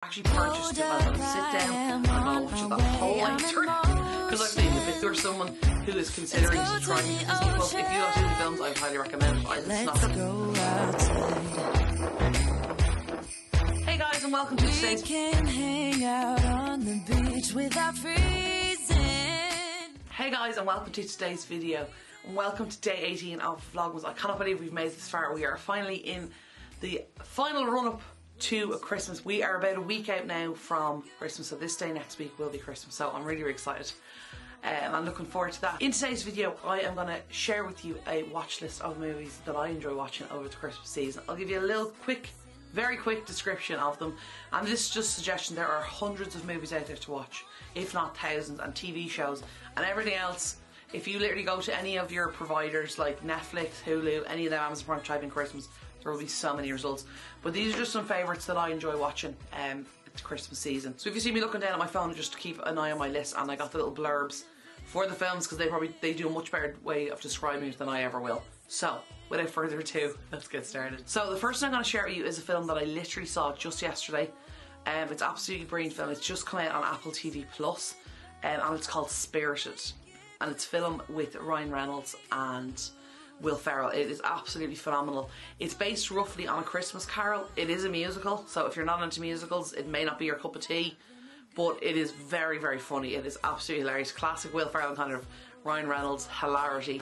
Actually purchased it, I'm going to sit down and I'm going to watch it the whole way through. Because I've seen if you're someone who is considering to try Disney Plus, if you like Disney films, I would highly recommend it. Hey guys, and welcome to today's Hey guys, and welcome to today's video, and welcome to day 18 of vlogmas. I cannot believe we've made it this far. We are finally in the final run-up to Christmas. We are about a week out now from Christmas, so this day next week will be Christmas, so I'm really excited. I'm looking forward to that. In today's video, I am going to share with you a watch list of movies that I enjoy watching over the Christmas season. I'll give you a little very quick description of them, and this is just a suggestion. There are hundreds of movies out there to watch, if not thousands, and TV shows and everything else. If you literally go to any of your providers like Netflix, Hulu, any of them, Amazon Prime, type in Christmas, there will be so many results. But these are just some favourites that I enjoy watching at the Christmas season. So if you see me looking down at my phone, just to keep an eye on my list, and I got the little blurbs for the films because they do a much better way of describing it than I ever will. So without further ado, let's get started. So the first thing I'm going to share with you is a film that I literally saw just yesterday. It's absolutely brilliant film. It's just come out on Apple TV Plus, and it's called Spirited, and it's a film with Ryan Reynolds and Will Ferrell. It is absolutely phenomenal. It's based roughly on A Christmas Carol. It is a musical, so if you're not into musicals, it may not be your cup of tea, but it is very funny. It is absolutely hilarious. Classic Will Ferrell kind of Ryan Reynolds hilarity,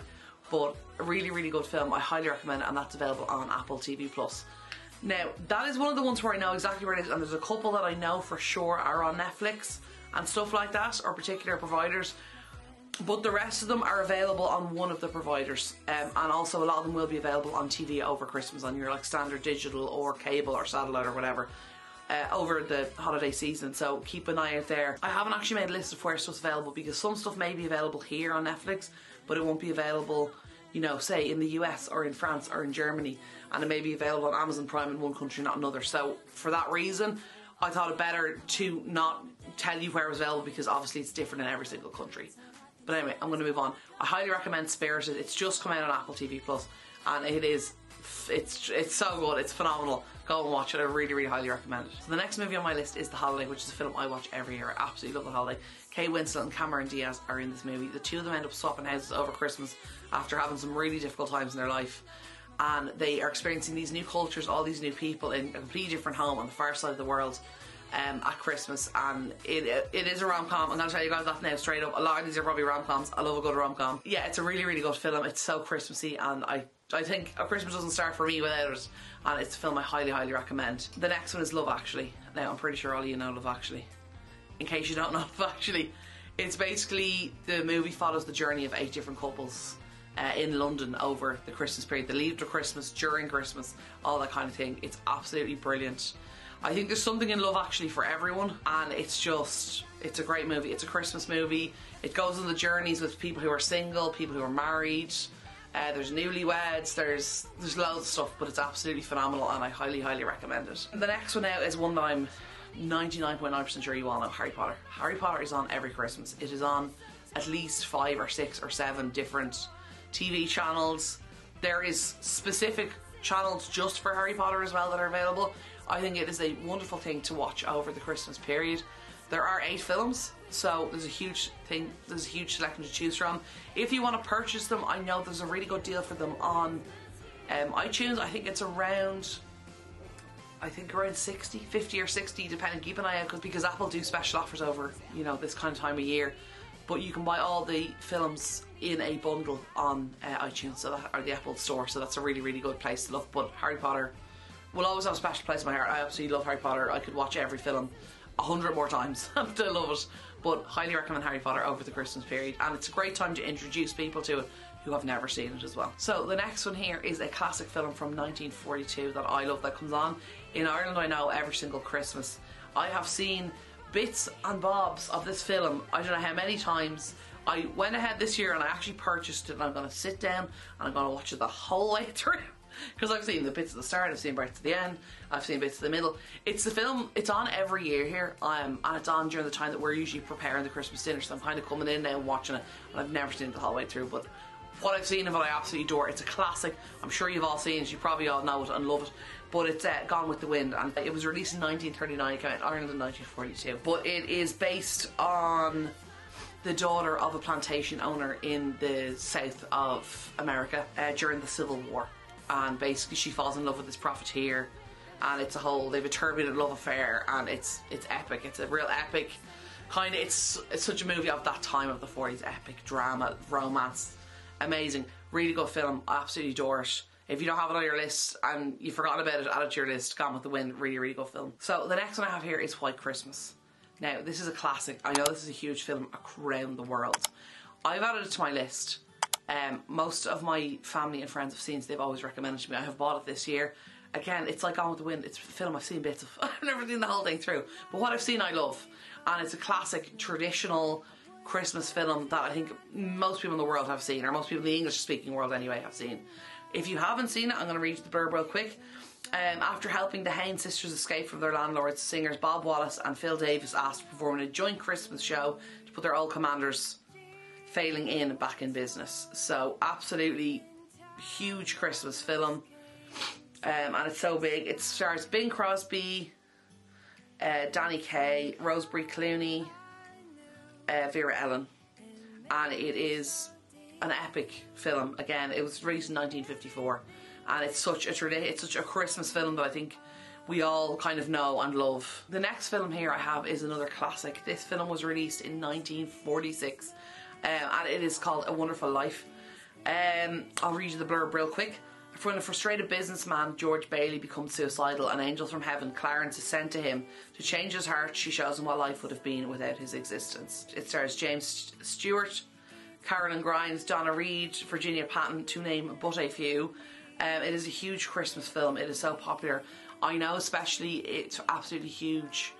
but a really good film. I highly recommend it, and that's available on Apple TV Plus. Now, that is one of the ones where I know exactly where it is, and there's a couple that I know for sure are on Netflix and stuff like that, or particular providers. But the rest of them are available on one of the providers, and also a lot of them will be available on TV over Christmas on your like standard digital or cable or satellite or whatever over the holiday season, so keep an eye out there. I haven't actually made a list of where stuff's available because some stuff may be available here on Netflix, but it won't be available, you know, say in the US or in France or in Germany, and it may be available on Amazon Prime in one country, not another. So for that reason, I thought it better to not tell you where it was available because obviously it's different in every single country. But anyway, I'm going to move on. I highly recommend Spirited. It's just come out on Apple TV Plus, and it's so good. It's phenomenal. Go and watch it. I really highly recommend it. So the next movie on my list is The Holiday, which is a film I watch every year. I absolutely love The Holiday. Kate Winslet and Cameron Diaz are in this movie. The two of them end up swapping houses over Christmas after having some really difficult times in their life, and they are experiencing these new cultures, all these new people in a completely different home on the far side of the world at Christmas. And it is a rom-com. I'm going to tell you guys that now straight up. A lot of these are probably rom-coms. I love a good rom-com. Yeah, it's a really good film. It's so Christmassy, and I think A Christmas doesn't start for me without it, and it's a film I highly recommend. The next one is Love Actually. Now, I'm pretty sure all of you know Love Actually. In case you don't know Love Actually, it's basically, the movie follows the journey of 8 different couples in London over the Christmas period. They leave to Christmas, during Christmas, all that kind of thing. It's absolutely brilliant. I think there's something in Love Actually for everyone, and it's a great movie. It's a Christmas movie. It goes on the journeys with people who are single, people who are married, there's newlyweds, there's loads of stuff, but it's absolutely phenomenal, and I highly recommend it. And the next one now is one that I'm 99.9% sure you all know, Harry Potter. Harry Potter is on every Christmas. It is on at least 5 or 6 or 7 different TV channels. There is specific channels just for Harry Potter as well that are available. I think it is a wonderful thing to watch over the Christmas period. There are 8 films, so there's a huge selection to choose from. If you want to purchase them, I know there's a really good deal for them on iTunes. I think it's around 60, 50 or 60, depending. Keep an eye out because Apple do special offers over, you know, this kind of time of year. But you can buy all the films in a bundle on iTunes, or the Apple Store, so that's a really good place to look. But Harry Potter will always have a special place in my heart. I absolutely love Harry Potter. I could watch every film 100 more times and still love it. But highly recommend Harry Potter over the Christmas period, and it's a great time to introduce people to it who have never seen it as well. So the next one here is a classic film from 1942 that I love, that comes on in Ireland, I know, every single Christmas. I have seen bits and bobs of this film I don't know how many times. I went ahead this year and I actually purchased it, and I'm going to sit down and I'm going to watch it the whole way through. Because I've seen the bits at the start, I've seen bits at the end, I've seen bits at the middle. It's the film, it's on every year here, and it's on during the time that we're usually preparing the Christmas dinner, so I'm kind of coming in now and watching it, and I've never seen it the whole way through, but what I've seen of it I absolutely adore. It's a classic. I'm sure you've all seen it, you probably all know it and love it. but it's Gone with the Wind, and it was released in 1939. It came out in Ireland in 1942. But it is based on the daughter of a plantation owner in the south of America during the Civil War, and basically she falls in love with this profiteer, and it's they've a turbulent love affair, and it's epic. It's a real epic kind of, it's such a movie of that time of the 40s. Epic drama, romance, amazing, really good film. I absolutely adore it. If you don't have it on your list and you've forgotten about it, add it to your list. Gone with the Wind, really, really good film. So the next one I have here is White Christmas. Now, this is a classic. I know this is a huge film around the world. I've added it to my list. Most of my family and friends have seen it. They've always recommended it to me. I have bought it this year. Again, it's like Gone with the Wind. It's a film I've seen bits of. I've never seen the whole thing through. But what I've seen, I love. And it's a classic, traditional Christmas film that I think most people in the world have seen, or most people in the English-speaking world anyway have seen. If you haven't seen it, I'm going to read you the blurb real quick. After helping the Hain sisters escape from their landlords, singers Bob Wallace and Phil Davis asked to perform in a joint Christmas show to put their old commanders failing back in business. So absolutely huge Christmas film, and it's so big. It stars Bing Crosby, Danny Kaye, Rosemary Clooney, Vera Ellen, and it is an epic film. Again, it was released in 1954, and it's such a Christmas film that I think we all kind of know and love. The next film here I have is another classic. This film was released in 1946, and it is called A Wonderful Life. I'll read you the blurb real quick. When a frustrated businessman, George Bailey, becomes suicidal, an angel from heaven, Clarence, is sent to him. To change his heart, she shows him what life would have been without his existence. It stars James Stewart, Carolyn Grimes, Donna Reed, Virginia Patton, to name but a few. It is a huge Christmas film. It is so popular. I know especially it's absolutely huge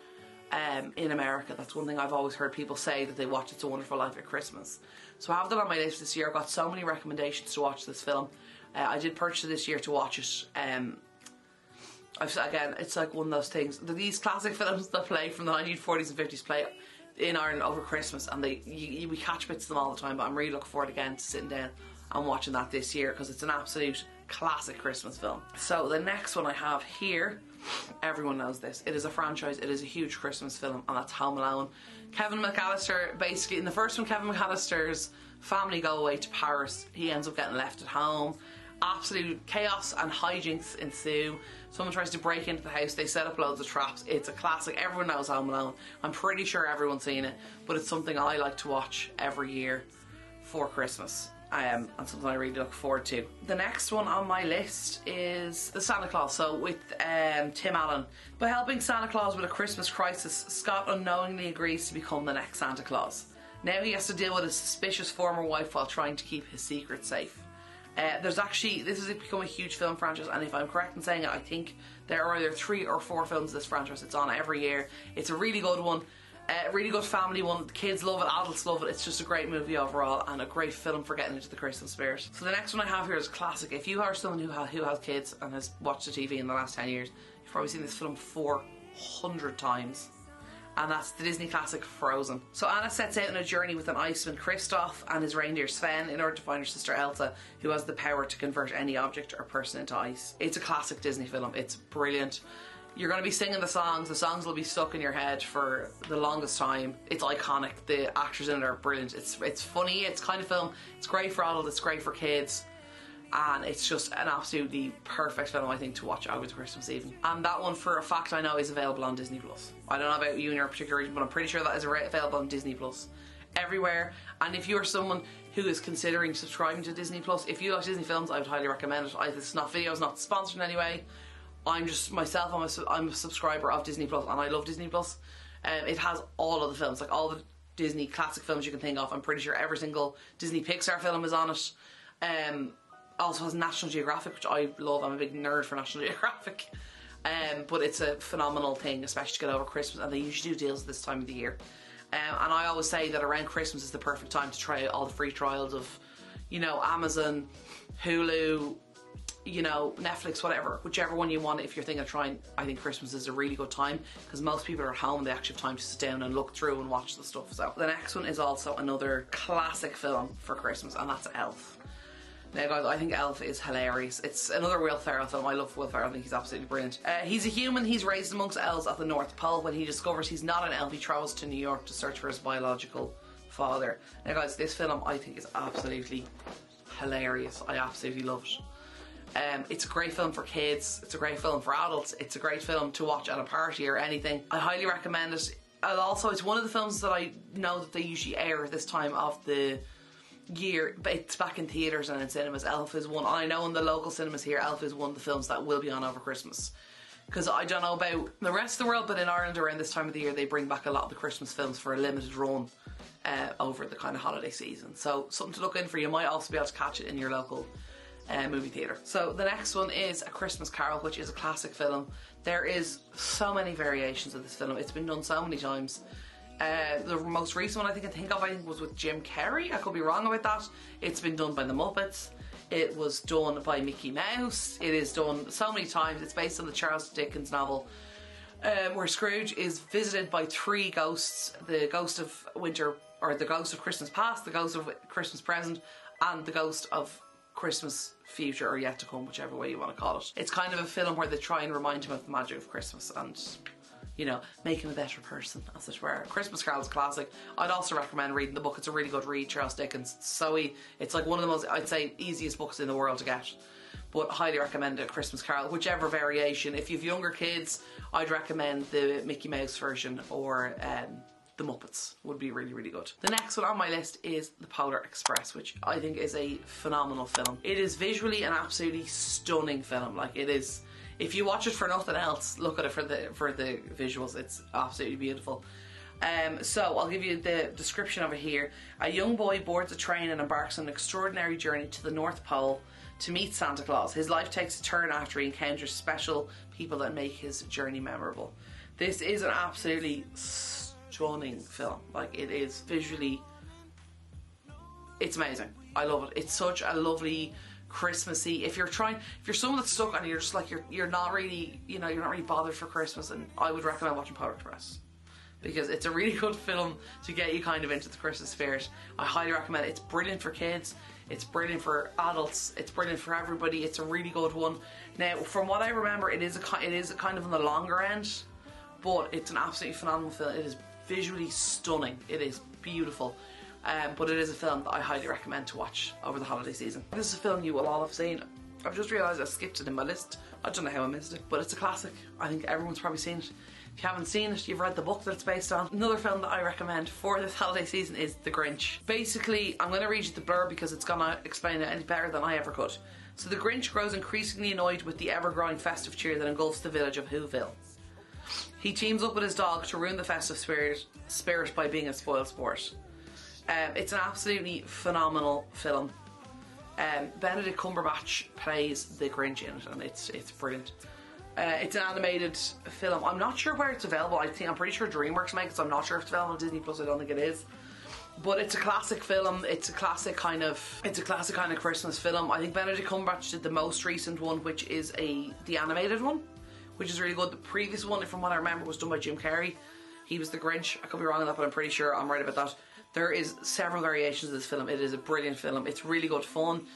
in America. That's one thing I've always heard people say, that they watch It's a Wonderful Life at Christmas. So I have that on my list this year. I've got so many recommendations to watch this film. I did purchase it this year to watch it. Again, it's like one of those things. These classic films that play from the 1940s and 50s play in Ireland over Christmas, and we catch bits of them all the time, but I'm really looking forward again to sitting down and watching that this year, because it's an absolute classic Christmas film. So the next one I have here, everyone knows this. It is a franchise. It is a huge Christmas film, and that's Home Alone. Kevin McAllister, basically, in the first one, Kevin McAllister's family go away to Paris. He ends up getting left at home. Absolute chaos and hijinks ensue. Someone tries to break into the house. They set up loads of traps. It's a classic. Everyone knows Home Alone. I'm pretty sure everyone's seen it, but it's something I like to watch every year for Christmas. And something I really look forward to. The next one on my list is The Santa Claus. So with Tim Allen. By helping Santa Claus with a Christmas crisis, Scott unknowingly agrees to become the next Santa Claus. Now he has to deal with his suspicious former wife while trying to keep his secret safe. This has become a huge film franchise, and if I'm correct in saying it, I think there are either 3 or 4 films of this franchise. It's on every year. It's a really good one, really good family one. The kids love it, adults love it. It's just a great movie overall, and a great film for getting into the Christmas spirit. So the next one I have here is a classic. If you are someone who has kids and has watched the TV in the last 10 years, you've probably seen this film 400 times. And that's the Disney classic Frozen. So Anna sets out on a journey with an iceman, Kristoff, and his reindeer Sven in order to find her sister Elsa, who has the power to convert any object or person into ice. It's a classic Disney film. It's brilliant. You're going to be singing the songs will be stuck in your head for the longest time. It's iconic. The actors in it are brilliant. It's funny, it's kind of film. It's great for adults, it's great for kids. And it's just an absolutely perfect film, I think, to watch over the Christmas evening. And that one, for a fact, I know is available on Disney+. I don't know about you in your particular region, but I'm pretty sure that is available on Disney+ everywhere. And if you're someone who is considering subscribing to Disney+, if you like Disney films, I would highly recommend it. It's not videos, not sponsored in any way. I'm just myself. I'm a subscriber of Disney+, and I love Disney+. It has all of the films, like all the Disney classic films you can think of. I'm pretty sure every single Disney Pixar film is on it. Also has National Geographic, which I love. I'm a big nerd for National Geographic. But it's a phenomenal thing, especially to get over Christmas, and they usually do deals this time of the year. And I always say that around Christmas is the perfect time to try out all the free trials of, Amazon, Hulu, Netflix, whatever, whichever one you want. If you're thinking of trying, I think Christmas is a really good time, because most people are at home and they actually have time to sit down and look through and watch the stuff. So the next one is also another classic film for Christmas, and that's Elf. Now guys, I think Elf is hilarious. It's another Will Ferrell film. I love Will Ferrell. I think he's absolutely brilliant. He's a human. He's raised amongst elves at the North Pole. When he discovers he's not an elf, he travels to New York to search for his biological father. Now guys, this film I think is absolutely hilarious. I absolutely love it. It's a great film for kids. It's a great film for adults. It's a great film to watch at a party or anything. I highly recommend it. And also, it's one of the films that I know that they usually air at this time of the year, but it's back in theatres and in cinemas. Elf is one. I know in the local cinemas here, Elf is one of the films that will be on over Christmas, because I don't know about the rest of the world, but in Ireland around this time of the year they bring back a lot of the Christmas films for a limited run over the kind of holiday season, so something to look in for. You might also be able to catch it in your local movie theatre. So the next one is A Christmas Carol, which is a classic film. There is so many variations of this film. It's been done so many times. The most recent one I think was with Jim Carrey. I could be wrong about that. It's been done by the Muppets. It was done by Mickey Mouse. It is done so many times. It's based on the Charles Dickens novel, where Scrooge is visited by three ghosts: the ghost of winter, or the ghost of Christmas past, the ghost of Christmas present, and the ghost of Christmas future or yet to come, whichever way you want to call it. It's kind of a film where they try and remind him of the magic of Christmas and, you know, make him a better person, as it were. Christmas Carol is a classic. I'd also recommend reading the book. It's a really good read. Charles Dickens. It's like one of the most, I'd say, easiest books in the world to get. But highly recommend A Christmas Carol, whichever variation. If you've younger kids, I'd recommend the Mickey Mouse version, or the Muppets would be really, really good. The next one on my list is The Polar Express, which I think is a phenomenal film. It is visually an absolutely stunning film. Like, it is, if you watch it for nothing else, look at it for the visuals. It's absolutely beautiful. So I'll give you the description of it here. A young boy boards a train and embarks on an extraordinary journey to the North Pole to meet Santa Claus. His life takes a turn after he encounters special people that make his journey memorable. This is an absolutely stunning film. Like, it is visually, it's amazing. I love it. It's such a lovely Christmassy. If you're someone that's stuck and you're just like, you're not really, you know, you're not really bothered for Christmas, and I would recommend watching Polar Express, because it's a really good film to get you kind of into the Christmas spirit. I highly recommend it. It's brilliant for kids. It's brilliant for adults. It's brilliant for everybody. It's a really good one. Now, from what I remember, it is a kind of on the longer end, but it's an absolutely phenomenal film. It is visually stunning. It is beautiful. But it is a film that I highly recommend to watch over the holiday season. This is a film you will all have seen. I've just realised I skipped it in my list. I don't know how I missed it, but it's a classic. I think everyone's probably seen it. If you haven't seen it, you've read the book that it's based on. Another film that I recommend for this holiday season is The Grinch. Basically, I'm going to read you the blurb because it's going to explain it any better than I ever could. So the Grinch grows increasingly annoyed with the ever-growing festive cheer that engulfs the village of Whoville. He teams up with his dog to ruin the festive spirit by being a spoiled sport. It's an absolutely phenomenal film. Benedict Cumberbatch plays the Grinch in it, and it's brilliant. It's an animated film. I'm not sure where it's available. I'm pretty sure DreamWorks makes it, so I'm not sure if it's available on Disney Plus. I don't think it is. But it's a classic film. It's a classic kind of Christmas film. I think Benedict Cumberbatch did the most recent one, which is the animated one, which is really good. The previous one, from what I remember, was done by Jim Carrey. He was the Grinch. I could be wrong on that, but I'm pretty sure I'm right about that. There is several variations of this film. It is a brilliant film. It's really good fun.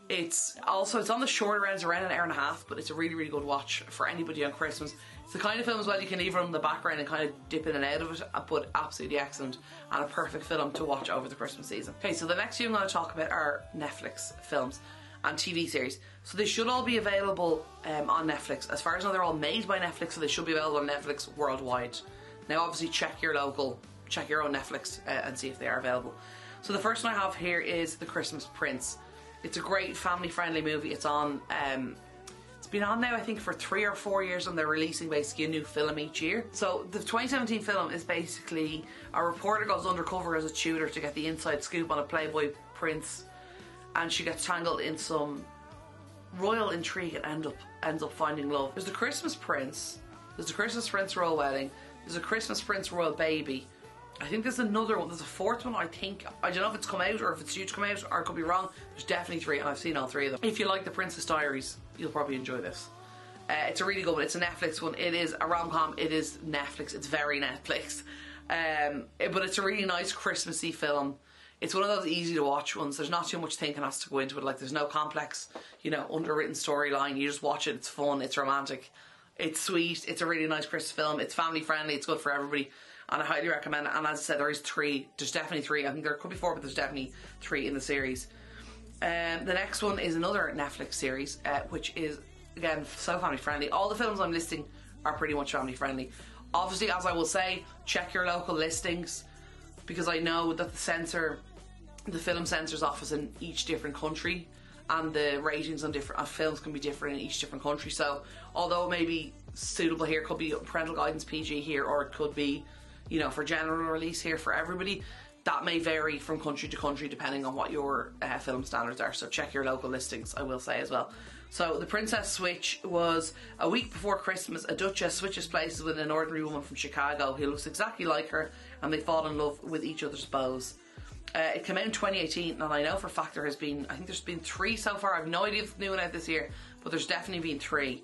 It's on the shorter end, it's around an hour and a half, but it's a really, really good watch for anybody on Christmas. It's the kind of film as well you can leave it on the background and kind of dip in and out of it, but absolutely excellent and a perfect film to watch over the Christmas season. Okay, so the next few I'm going to talk about are Netflix films and TV series. So they should all be available on Netflix. As far as I know, they're all made by Netflix, so they should be available on Netflix worldwide. Now, obviously, check your own Netflix and see if they are available. So the first one I have here is The Christmas Prince. It's a great family-friendly movie. It's on. It's been on now, I think, for 3 or 4 years, and they're releasing basically a new film each year. So the 2017 film is basically a reporter goes undercover as a tutor to get the inside scoop on a Playboy prince, and she gets tangled in some royal intrigue and ends up finding love. There's the Christmas Prince. There's the Christmas Prince Royal Wedding. There's a Christmas Prince Royal Baby. I think there's another one. There's a fourth one, I think. I don't know if it's come out or if it's due to come out, or I could be wrong. There's definitely 3, and I've seen all 3 of them. If you like The Princess Diaries, you'll probably enjoy this. It's a really good one. It's a Netflix one. It is a rom-com. It is Netflix. It's very Netflix. But it's a really nice Christmassy film. It's one of those easy to watch ones. There's not too much thinking has to go into it. Like, there's no complex, you know, underwritten storyline. You just watch it. It's fun. It's romantic. It's sweet. It's a really nice Christmas film. It's family friendly. It's good for everybody. And I highly recommend it. And as I said, there is 3. There's definitely 3. I think there could be 4, but there's definitely 3 in the series. The next one is another Netflix series, which is, again, so family friendly. All the films I'm listing are pretty much family friendly. Obviously, as I will say, check your local listings, because I know that the film censor's office in each different country, and the ratings on different films can be different in each different country. So although it may be suitable here, it could be parental guidance PG here, or it could be, you know, for general release here for everybody. That may vary from country to country depending on what your film standards are. So check your local listings, I will say as well. So The Princess Switch was a week before Christmas. A duchess switches places with an ordinary woman from Chicago who looks exactly like her, and they fall in love with each other's beaux. It came out in 2018, and I know for a fact I think there's been 3 so far. I have no idea if it's new one out this year, but there's definitely been 3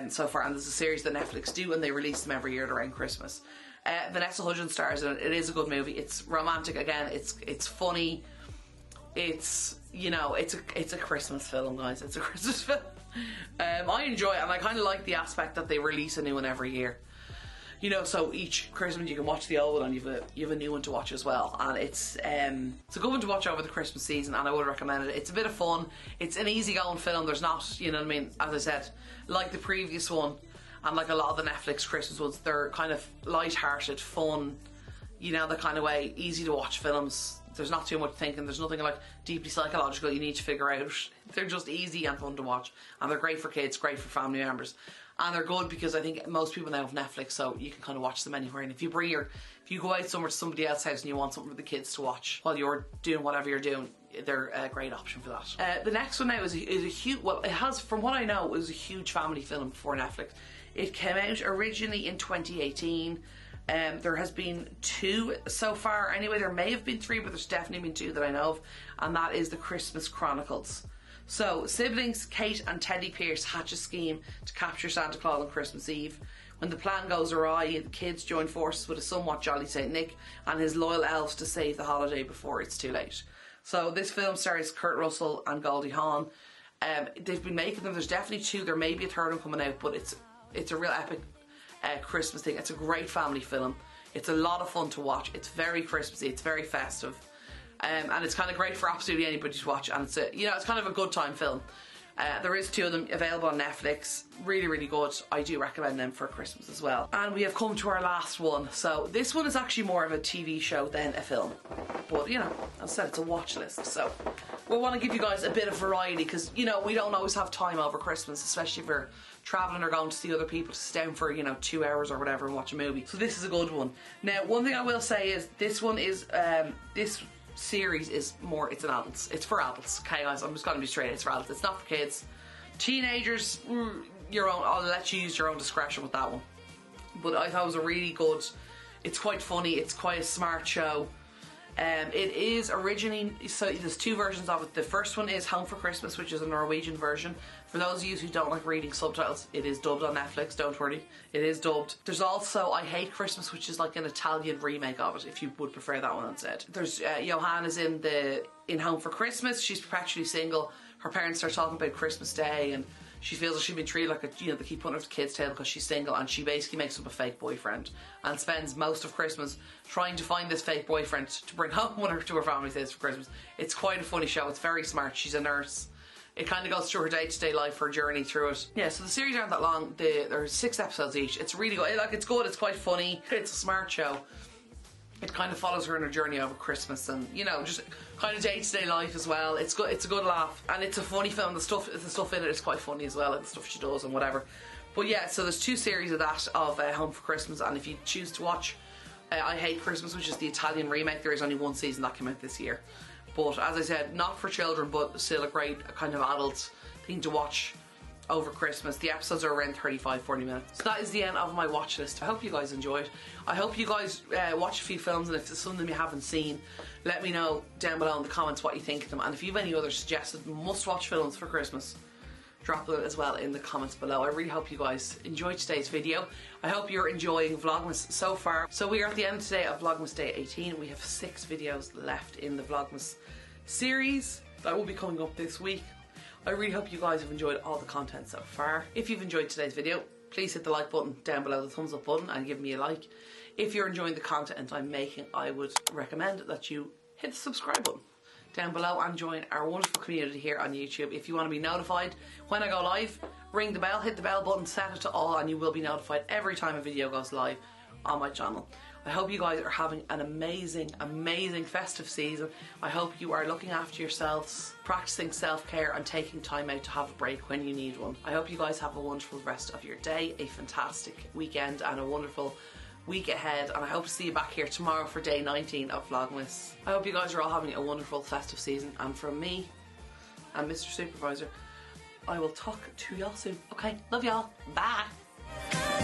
so far, and there's a series that Netflix do, and they release them every year around Christmas. Vanessa Hudgens stars in it. It is a good movie. It's romantic again. It's funny. It's, you know, it's a Christmas film, guys. It's a Christmas film. I enjoy it, and I kind of like the aspect that they release a new one every year. You know, so each Christmas you can watch the old one, and you have a new one to watch as well. And it's a good one to watch over the Christmas season, and I would recommend it. It's a bit of fun. It's an easygoing film. There's not, you know what I mean, as I said, like the previous one, and like a lot of the Netflix Christmas ones, they're kind of light-hearted, fun, you know, the kind of way, easy to watch films. There's not too much thinking. There's nothing like deeply psychological you need to figure out. They're just easy and fun to watch, and they're great for kids, great for family members, and they're good because I think most people now have Netflix, so you can kind of watch them anywhere. And if you go out somewhere to somebody else's house and you want something for the kids to watch while you're doing whatever you're doing, they're a great option for that. The next one now is a huge, well, it has, from what I know, it was a huge family film for Netflix. It came out originally in 2018. There has been 2 so far. Anyway, there may have been 3, but there's definitely been 2 that I know of, and that is The Christmas Chronicles. So, siblings Kate and Teddy Pierce hatch a scheme to capture Santa Claus on Christmas Eve. When the plan goes awry, the kids join forces with a somewhat jolly Saint Nick and his loyal elves to save the holiday before it's too late. So, this film stars Kurt Russell and Goldie Hawn. They've been making them. There's definitely 2. There may be a 3rd one coming out, but it's a real epic Christmas thing. It's a great family film. It's a lot of fun to watch. It's very Christmassy. It's very festive, and it's kind of great for absolutely anybody to watch. And it's kind of a good time film. There is 2 of them available on Netflix. Really, really good. I do recommend them for Christmas as well. And we have come to our last one. So this one is actually more of a TV show than a film, but you know, as I said, it's a watch list. So we want to give you guys a bit of variety, because you know, we don't always have time over Christmas, especially if we're travelling or going to see other people to sit down for, you know, 2 hours or whatever and watch a movie. So this is a good one. Now, one thing I will say is this one is this series is more, it's for adults. Okay, guys, I'm just gonna be straight. It's for adults. It's not for kids. Teenagers, I'll let you use your own discretion with that one. But I thought it was a really good. It's quite funny. It's quite a smart show. It is originally, so there's 2 versions of it. The first one is Home for Christmas, which is a Norwegian version. For those of you who don't like reading subtitles, it is dubbed on Netflix, don't worry. It is dubbed. There's also I Hate Christmas, which is like an Italian remake of it, if you would prefer that one instead. There's Johanna's in Home for Christmas. She's perpetually single. Her parents start talking about Christmas Day, and she feels like she's been treated like they keep putting her to kids' tale because she's single, and she basically makes up a fake boyfriend and spends most of Christmas trying to find this fake boyfriend to bring home with her to her family's house for Christmas. It's quite a funny show. It's very smart. She's a nurse. It kind of goes through her day-to-day life, her journey through it. Yeah, so the series aren't that long. There are 6 episodes each. It's really good. It's good. It's quite funny. It's a smart show. It kind of follows her in her journey over Christmas, and you know, just kind of day-to-day life as well. It's good. It's a good laugh, and it's a funny film. The stuff in it is quite funny as well, like the stuff she does and whatever. But yeah, so there's 2 series of that of Home for Christmas, and if you choose to watch I Hate Christmas, which is the Italian remake, there is only 1 season that came out this year. But as I said, not for children, but still a great kind of adult thing to watch over Christmas. The episodes are around 35-40 minutes. So that is the end of my watch list. I hope you guys enjoyed. I hope you guys watch a few films, and if there's something you haven't seen, let me know down below in the comments what you think of them. And if you have any other suggested must-watch films for Christmas, drop it as well in the comments below. I really hope you guys enjoyed today's video. I hope you're enjoying Vlogmas so far. So we are at the end today of Vlogmas Day 18. We have 6 videos left in the Vlogmas series that will be coming up this week. I really hope you guys have enjoyed all the content so far. If you've enjoyed today's video, please hit the like button down below, the thumbs up button, and give me a like. If you're enjoying the content I'm making, I would recommend that you hit the subscribe button down below and join our wonderful community here on YouTube. If you want to be notified when I go live, ring the bell, hit the bell button, set it to all, and you will be notified every time a video goes live on my channel. I hope you guys are having an amazing, amazing festive season. I hope you are looking after yourselves, practicing self-care and taking time out to have a break when you need one. I hope you guys have a wonderful rest of your day, a fantastic weekend and a wonderful week ahead, and I hope to see you back here tomorrow for day 19 of Vlogmas. I hope you guys are all having a wonderful festive season, and from me and Mr. Supervisor, I will talk to y'all soon. Okay, love y'all. Bye.